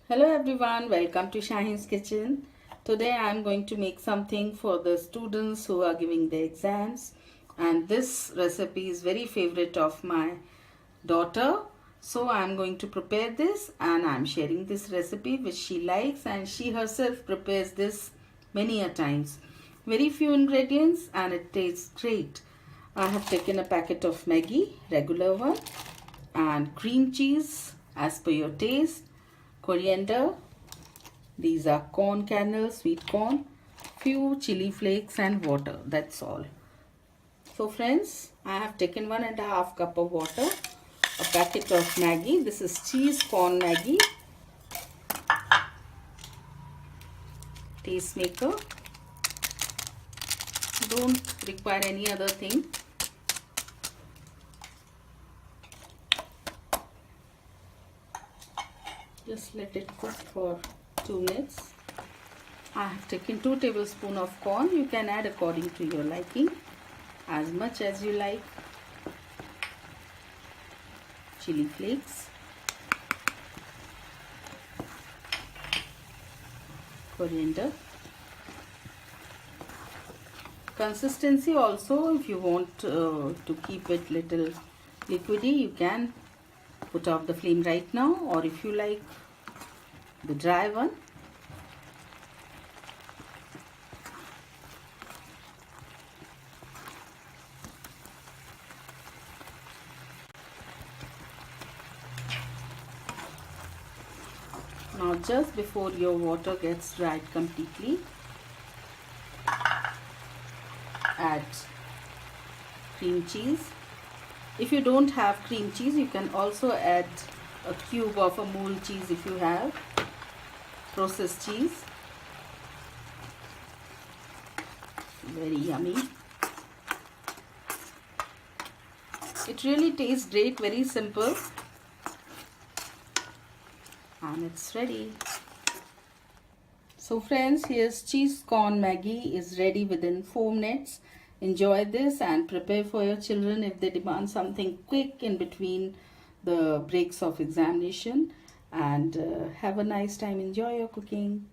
Hello everyone, welcome to Shahin's Kitchen. Today I am going to make something for the students who are giving their exams, and this recipe is very favorite of my daughter. So I am going to prepare this and I am sharing this recipe which she likes, and she herself prepares this many a times. Very few ingredients and it tastes great. I have taken a packet of maggi, regular one, and cream cheese as per your taste, coriander, these are corn kernels, sweet corn, few chili flakes and water. That's all. So friends, I have taken 1.5 cup of water, a packet of maggi. This is cheese corn maggi, taste maker. Don't require any other thing. Just let it cook for 2 minutes. I have taken 2 tablespoons of corn. You can add according to your liking, as much as you like. Chili flakes, coriander. Consistency also, if you want to keep it little liquidy, you can put off the flame right now, or if you like the dry one. Now just before your water gets dried completely, add cream cheese. If you don't have cream cheese, you can also add a cube of a mole cheese if you have processed cheese. Very yummy. It really tastes great, very simple, and it's ready. So friends, here's cheese corn maggi is ready within 4 minutes. Enjoy this and prepare for your children if they demand something quick in between the breaks of examination. And have a nice time. Enjoy your cooking.